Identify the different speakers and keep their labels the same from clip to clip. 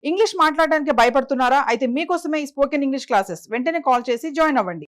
Speaker 1: English మాట్లాడడానికి భయపడుతున్నారా? అయితే మీకోసమే ఈ స్పోకెన్ ఇంగ్లీష్ క్లాసెస్. వెంటనే కాల్ చేసి జాయిన్ అవ్వండి.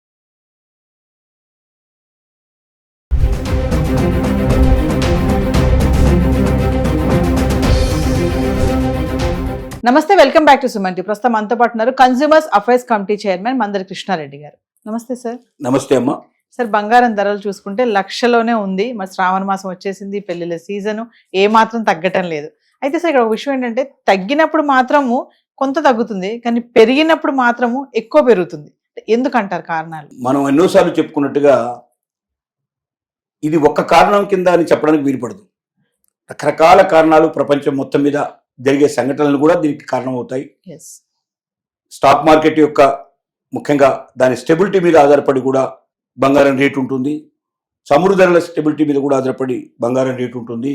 Speaker 1: నమస్తే, వెల్కమ్ బ్యాక్ టు సుమన్. ప్రస్తుతం మనతో పాటు ఉన్నారు consumers affairs committee chairman Mandari Krishna Reddy గారు. నమస్తే సార్.
Speaker 2: నమస్తే అమ్మా.
Speaker 1: సార్, బంగారం ధరలు చూసుకుంటే లక్షలోనే ఉంది. మరి శ్రావణ మాసం వచ్చేసింది, పెళ్లిళ్ళ సీజను, ఏ మాత్రం తగ్గటం లేదు. అయితే సార్, ఇక్కడ ఒక విషయం ఏంటంటే తగ్గినప్పుడు మాత్రము కొంత తగ్గుతుంది, కానీ పెరిగినప్పుడు మాత్రము ఎక్కువ పెరుగుతుంది. ఎందుకంటారు కారణాలు?
Speaker 2: మనం ఎన్నోసార్లు చెప్పుకున్నట్టుగా ఇది ఒక్క కారణం కింద అని చెప్పడానికి వీలుపడదు. రకరకాల కారణాలు ప్రపంచం మొత్తం మీద జరిగే సంఘటనలు కూడా దీనికి కారణమవుతాయి. స్టాక్ మార్కెట్ యొక్క ముఖ్యంగా దాని స్టెబిలిటీ మీద ఆధారపడి కూడా బంగారం రేటు ఉంటుంది. చమురు ధరల స్టెబిలిటీ మీద కూడా ఆధారపడి బంగారం రేటు ఉంటుంది.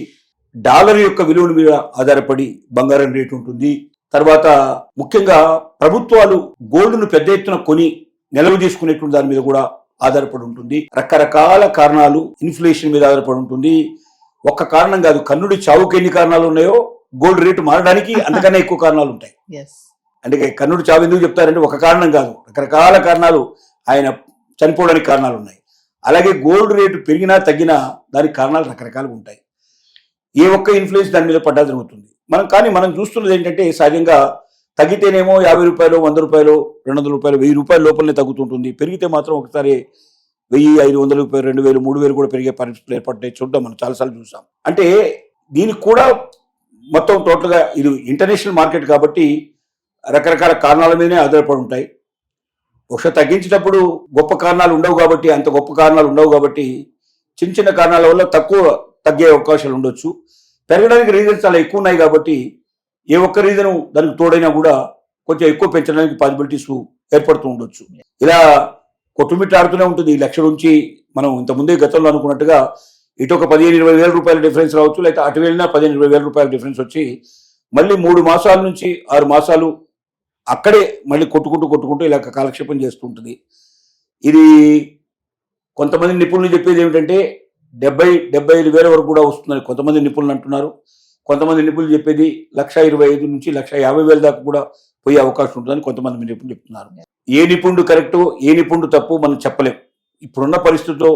Speaker 2: డాలర్ యొక్క విలువ మీద ఆధారపడి బంగారం రేటు ఉంటుంది. తర్వాత ముఖ్యంగా ప్రభుత్వాలు గోల్డ్ను పెద్ద ఎత్తున కొని నిల్వ చేసుకునేటువంటి దాని మీద కూడా ఆధారపడి ఉంటుంది. రకరకాల కారణాలు, ఇన్ఫ్లేషన్ మీద ఆధారపడి ఉంటుంది. ఒక్క కారణం కాదు, కన్నుడి చావుకి ఎన్ని కారణాలు ఉన్నాయో గోల్డ్ రేటు మారడానికి అంతకన్నా ఎక్కువ కారణాలు ఉంటాయి. అంటే కన్నుడి చావు ఎందుకు చెప్తారంటే ఒక కారణం కాదు, రకరకాల కారణాలు, ఆయన చనిపోవడానికి కారణాలు ఉన్నాయి. అలాగే గోల్డ్ రేటు పెరిగినా తగ్గినా దానికి కారణాలు రకరకాలుగా ఉంటాయి. ఏ ఒక్క ఇన్ఫ్లుయెన్స్ దాని మీద పడ్డా జరుగుతుంది. మనం చూస్తున్నది ఏంటంటే సహజంగా తగ్గితేనేమో 50 రూపాయలు, 100 రూపాయలు, 200 రూపాయలు, 1000 రూపాయల లోపలనే తగ్గుతుంటుంది. పెరిగితే మాత్రం ఒకసారి 1000, 500 రూపాయలు, 2000, 3000 కూడా పెరిగే పరిస్థితులు ఏర్పడ్డాయి. చూద్దాం, మనం చాలాసార్లు చూసాం. అంటే దీనికి కూడా మొత్తం టోటల్గా ఇది ఇంటర్నేషనల్ మార్కెట్ కాబట్టి రకరకాల కారణాల మీదనే ఆధారపడి ఉంటాయి. బహుశా తగ్గించేటప్పుడు గొప్ప కారణాలు ఉండవు కాబట్టి, అంత గొప్ప కారణాలు ఉండవు కాబట్టి చిన్న చిన్న కారణాల వల్ల తక్కువ తగ్గే అవకాశాలు ఉండొచ్చు. పెరగడానికి రీజన్స్ చాలా ఎక్కువ ఉన్నాయి కాబట్టి ఏ ఒక్క రీజను దానికి తోడైనా కూడా కొంచెం ఎక్కువ పెంచడానికి పాసిబిలిటీస్ ఏర్పడుతూ ఉండొచ్చు. ఇలా కొట్టుమిట్టాడుతూనే ఉంటుంది. ఈ లక్ష నుంచి మనం ఇంతకుముందే గతంలో అనుకున్నట్టుగా ఇటు ఒక 15-20 వేల రూపాయల డిఫరెన్స్ రావచ్చు, లేకపోతే అటు వెళ్ళినా 15-20 వేల రూపాయల డిఫరెన్స్ వచ్చి మళ్ళీ 3 మాసాల నుంచి 6 మాసాలు అక్కడే మళ్ళీ కొట్టుకుంటూ ఇలా కాలక్షేపం చేస్తూ ఉంటుంది. ఇది కొంతమంది నిపుణులు చెప్పేది ఏమిటంటే 70-75 వేల వరకు కూడా వస్తుందని కొంతమంది నిపుణులు అంటున్నారు. కొంతమంది నిపుణులు చెప్పేది 1,25,000 నుంచి 1,50,000 దాకా కూడా పోయే అవకాశం ఉంటుందని కొంతమంది నిపుణులు చెప్తున్నారు. ఏ నిపుణుడు కరెక్టు, ఏ నిపుణుడు తప్పు మనం చెప్పలేం. ఇప్పుడున్న పరిస్థితుల్లో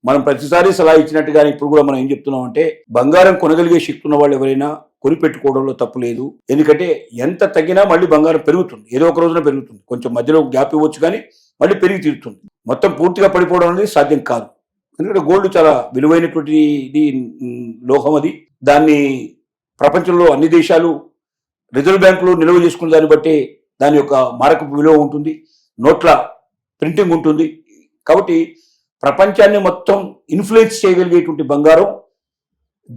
Speaker 2: మనం ప్రతిసారి సలహా ఇచ్చినట్టుగానే ఇప్పుడు కూడా మనం ఏం చెప్తున్నాం అంటే బంగారం కొనగలిగే శక్తి ఉన్న వాళ్ళు ఎవరైనా కొనిపెట్టుకోవడంలో తప్పు లేదు. ఎందుకంటే ఎంత తగ్గినా మళ్ళీ బంగారం పెరుగుతుంది, ఏదో ఒక రోజున పెరుగుతుంది. కొంచెం మధ్యలో గ్యాప్ ఇవ్వచ్చు కానీ మళ్ళీ పెరిగి తీరుతుంది. మొత్తం పూర్తిగా పడిపోవడం అనేది సాధ్యం కాదు. ఎందుకంటే గోల్డ్ చాలా విలువైనటువంటి లోహం. అది దాన్ని ప్రపంచంలో అన్ని దేశాలు రిజర్వ్ బ్యాంకులు నిల్వ చేసుకున్న దాన్ని బట్టి దాని యొక్క మారకపు విలువ ఉంటుంది, నోట్ల ప్రింటింగ్ ఉంటుంది. కాబట్టి ప్రపంచాన్ని మొత్తం ఇన్ఫ్లుయెన్స్ చేయగలిగేటువంటి బంగారం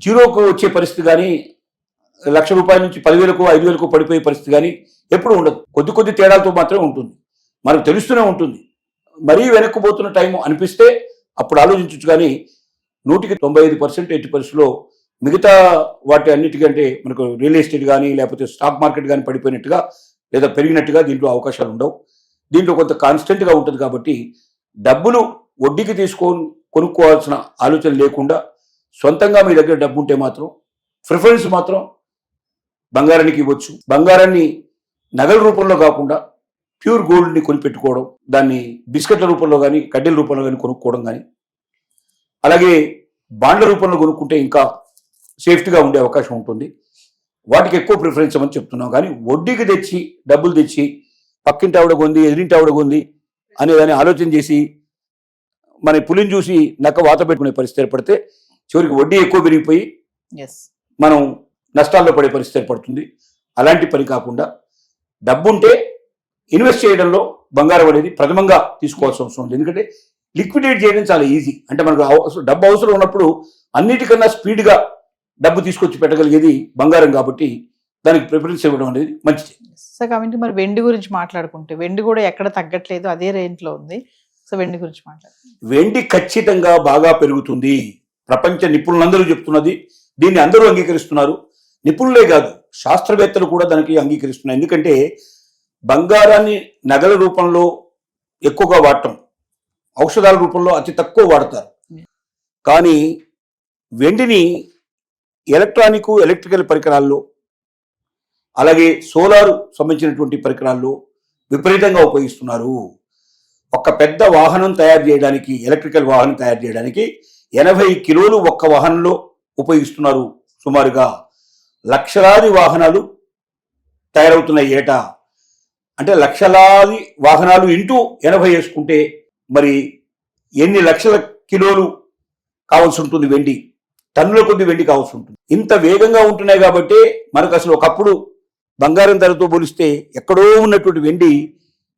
Speaker 2: జీరోకు వచ్చే పరిస్థితి కానీ, 1,00,000 రూపాయల నుంచి 10,000కు 5,000కు పడిపోయే పరిస్థితి కానీ ఎప్పుడు ఉండదు. కొద్ది తేడాలతో మాత్రమే ఉంటుంది. మనకు తెలుస్తూనే ఉంటుంది. మరీ వెనక్కిపోతున్న టైం అనిపిస్తే అప్పుడు ఆలోచించవచ్చు. కానీ 100% 80%లో మిగతా వాటి అన్నిటికంటే మనకు రియల్ ఎస్టేట్ కానీ లేకపోతే స్టాక్ మార్కెట్ కానీ పడిపోయినట్టుగా లేదా పెరిగినట్టుగా దీంట్లో అవకాశాలు ఉండవు. దీంట్లో కొంత కాన్స్టెంట్గా ఉంటుంది. కాబట్టి డబ్బులు వడ్డీకి కొనుక్కోవాల్సిన ఆలోచన లేకుండా సొంతంగా మీ దగ్గర డబ్బు ఉంటే మాత్రం ప్రిఫరెన్స్ మాత్రం బంగారానికి ఇవ్వచ్చు. బంగారాన్ని నగల రూపంలో కాకుండా ప్యూర్ గోల్డ్ని కొనిపెట్టుకోవడం, దాన్ని బిస్కెట్ల రూపంలో కానీ కడ్డీల రూపంలో కానీ కొనుక్కోవడం కానీ, అలాగే బాండ్ల రూపంలో కొనుక్కుంటే ఇంకా సేఫ్టీగా ఉండే అవకాశం ఉంటుంది. వాటికి ఎక్కువ ప్రిఫరెన్స్ ఇవ్వమని చెప్తున్నాం. కానీ వడ్డీకి తెచ్చి డబ్బులు తెచ్చి పక్కింటి ఆవిడ కొంది, ఎదిరింటి ఆవిడ కొంది అనేదాన్ని ఆలోచన చేసి మన పులిని చూసి నక్క వాత పెట్టుకునే పరిస్థితి ఏర్పడితే చివరికి వడ్డీ ఎక్కువ పెరిగిపోయి మనం నష్టాల్లో పడే పరిస్థితి ఏర్పడుతుంది. అలాంటి పని కాకుండా డబ్బుంటే ఇన్వెస్ట్ చేయడంలో బంగారం అనేది ప్రథమంగా తీసుకోవాల్సిన అవసరం ఉంది. ఎందుకంటే లిక్విడేట్ చేయడం చాలా ఈజీ. అంటే మనకు డబ్బు అవసరం ఉన్నప్పుడు అన్నిటికన్నా స్పీడ్గా డబ్బు తీసుకొచ్చి పెట్టగలిగేది బంగారం కాబట్టి దానికి ప్రిఫరెన్స్ ఇవ్వడం అనేది మంచిది.
Speaker 1: సో కాబట్టి మరి వెండి గురించి మాట్లాడుకుంటే వెండి కూడా ఎక్కడ తగ్గట్లేదు, అదే రేంజ్లో ఉంది. సో వెండి గురించి
Speaker 2: వెండి ఖచ్చితంగా బాగా పెరుగుతుంది. ప్రపంచ నిపుణులందరూ చెప్తున్నది, దీన్ని అందరూ అంగీకరిస్తున్నారు. నిపుణులే కాదు, శాస్త్రవేత్తలు కూడా దానికి అంగీకరిస్తున్నారు. ఎందుకంటే బంగారాన్ని నగల రూపంలో ఎక్కువగా వాడటం, ఔషధాల రూపంలో అతి తక్కువ వాడతారు. కానీ వెండిని ఎలక్ట్రికల్ పరికరాల్లో, అలాగే సోలార్ సంబంధించినటువంటి పరికరాల్లో విపరీతంగా ఉపయోగిస్తున్నారు. ఒక పెద్ద వాహనం తయారు చేయడానికి, ఎలక్ట్రికల్ వాహనం తయారు చేయడానికి 80 కిలోలు ఒక్క వాహనంలో ఉపయోగిస్తున్నారు. సుమారుగా లక్షలాది వాహనాలు తయారవుతున్నాయి ఏటా. అంటే లక్షలాది వాహనాలు ఇంటూ 80 వేసుకుంటే మరి ఎన్ని లక్షల కిలోలు కావాల్సి ఉంటుంది వెండి, టన్నుల కొద్ది వెండి కావాల్సి ఉంటుంది. ఇంత వేగంగా ఉంటున్నాయి కాబట్టి మనకు అసలు ఒకప్పుడు బంగారం ధరతో పోలిస్తే ఎక్కడో ఉన్నటువంటి వెండి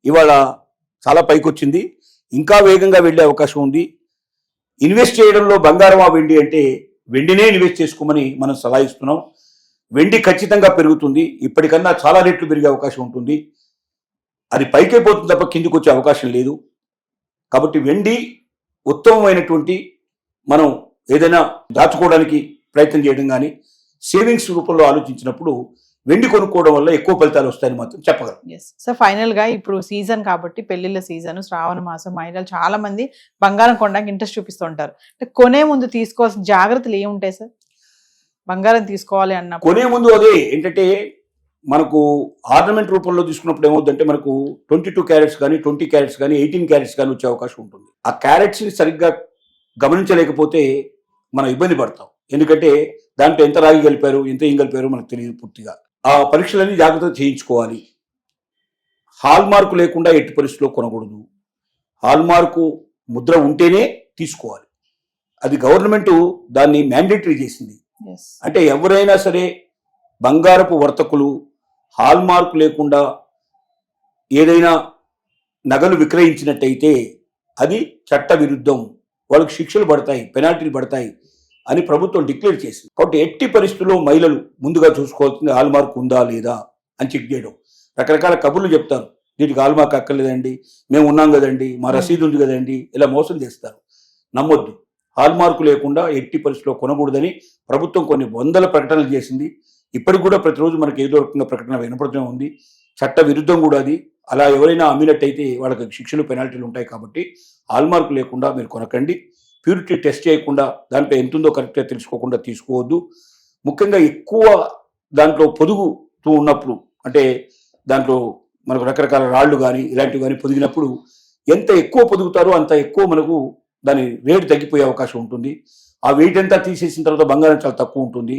Speaker 2: ఇవాళ చాలా పైకొచ్చింది. ఇంకా వేగంగా వెళ్ళే అవకాశం ఉంది. ఇన్వెస్ట్ చేయడంలో బంగారం ఆ వెండి అంటే వెండినే ఇన్వెస్ట్ చేసుకోమని మనం సలహా ఇస్తున్నాం. వెండి ఖచ్చితంగా పెరుగుతుంది. ఇప్పటికన్నా చాలా రెట్లు పెరిగే అవకాశం ఉంటుంది. అది పైకే పోతుంది తప్ప కిందికి వచ్చే అవకాశం లేదు. కాబట్టి వెండి ఉత్తమమైనటువంటి, మనం ఏదైనా దాచుకోవడానికి ప్రయత్నం చేయడం కానీ సేవింగ్స్ రూపంలో ఆలోచించినప్పుడు వెండి కొనుక్కోవడం వల్ల ఎక్కువ ఫలితాలు వస్తాయని మాత్రం చెప్పగలం.
Speaker 1: సో ఫైనల్ గా ఇప్పుడు సీజన్ కాబట్టి, పెళ్లిళ్ళ సీజన్, శ్రావణ మాసం, మహిళలు చాలా మంది బంగారం కొనడానికి ఇంట్రెస్ట్ చూపిస్తుంటారు. అంటే కొనే ముందు తీసుకోవాల్సిన జాగ్రత్తలు ఏముంటాయి సార్? బంగారం తీసుకోవాలి అన్న
Speaker 2: కొనే ముందు అదే ఏంటంటే, మనకు ఆర్నమెంట్ రూపంలో తీసుకున్నప్పుడు ఏమవుతుందంటే మనకు 22 క్యారెట్స్ కానీ 20 క్యారెట్స్ కానీ 18 క్యారెట్స్ కానీ వచ్చే అవకాశం ఉంటుంది. ఆ క్యారెట్స్ని సరిగ్గా గమనించలేకపోతే మనం ఇబ్బంది పడతాం. ఎందుకంటే దాంట్లో ఎంత రాగి కలిపారు, ఎంత ఏం కలిపారు మనకు తెలియదు పూర్తిగా. ఆ పరీక్షలన్నీ జాగ్రత్తగా చేయించుకోవాలి. హాల్ మార్కు లేకుండా ఎట్టి పరిస్థితుల్లో కొనకూడదు. హాల్ మార్కు ముద్ర ఉంటేనే తీసుకోవాలి. అది గవర్నమెంట్ దాన్ని మ్యాండేటరీ చేసింది. అంటే ఎవరైనా సరే బంగారపు వర్తకులు హాల్ మార్కు లేకుండా ఏదైనా నగలు విక్రయించినట్టయితే అది చట్ట విరుద్ధం, వాళ్ళకి శిక్షలు పడతాయి, పెనాల్టీలు పడతాయి అని ప్రభుత్వం డిక్లేర్ చేసింది. కాబట్టి ఎట్టి పరిస్థితుల్లో మహిళలు ముందుగా చూసుకోవాల్సింది హాల్ మార్క్ ఉందా లేదా అని చెక్ చేయడం. రకరకాల కబుర్లు చెప్తారు, దీనికి హాల్ మార్క్ అక్కర్లేదండి, మేము ఉన్నాం కదండి, మా రసీదు ఉంది కదండి, ఇలా మోసం చేస్తారు. నమ్మొద్దు. హాల్ మార్కు లేకుండా ఎట్టి పరిస్థితుల్లో కొనకూడదని ప్రభుత్వం కొన్ని వందల ప్రకటనలు చేసింది. ఇప్పటికి కూడా ప్రతిరోజు మనకి ఏదో రకంగా ప్రకటన వినపడుతూనే ఉంది. చట్ట విరుద్ధం కూడా అది. అలా ఎవరైనా అమ్మినట్టయితే వాళ్ళకి శిక్షలు, పెనాల్టీలు ఉంటాయి. కాబట్టి హాల్ మార్కు లేకుండా మీరు కొనకండి. ప్యూరిటీ టెస్ట్ చేయకుండా, దాంట్లో ఎంత ఉందో కరెక్ట్గా తెలుసుకోకుండా తీసుకోవద్దు. ముఖ్యంగా ఎక్కువ దాంట్లో పొదుగుతూ ఉన్నప్పుడు, అంటే దాంట్లో మనకు రకరకాల రాళ్ళు కానీ ఇలాంటివి కానీ పొదిగినప్పుడు ఎంత ఎక్కువ పొదుగుతారో అంత ఎక్కువ మనకు దాని రేటు తగ్గిపోయే అవకాశం ఉంటుంది. ఆ వెయిట్ అంతా తీసేసిన తర్వాత బంగారం చాలా తక్కువ ఉంటుంది.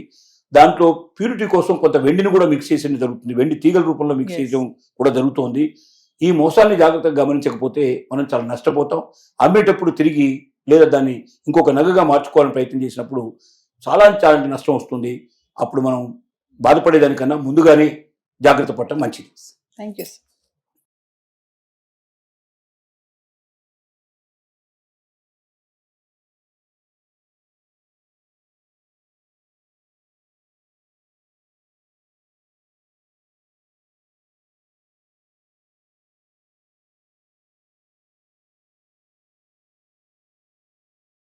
Speaker 2: దాంట్లో ప్యూరిటీ కోసం కొంత వెండిని కూడా మిక్స్ చేసేది జరుగుతుంది. వెండి తీగల రూపంలో మిక్స్ చేయడం కూడా జరుగుతోంది. ఈ మోసాన్ని జాగ్రత్తగా గమనించకపోతే మనం చాలా నష్టపోతాం. అమ్మేటప్పుడు తిరిగి లేదా దాన్ని ఇంకొక నగగా మార్చుకోవాలని ప్రయత్నం చేసినప్పుడు చాలా నష్టం వస్తుంది. అప్పుడు మనం బాధపడేదానికన్నా ముందుగానే జాగ్రత్త పడటం మంచిది.
Speaker 1: Thank you.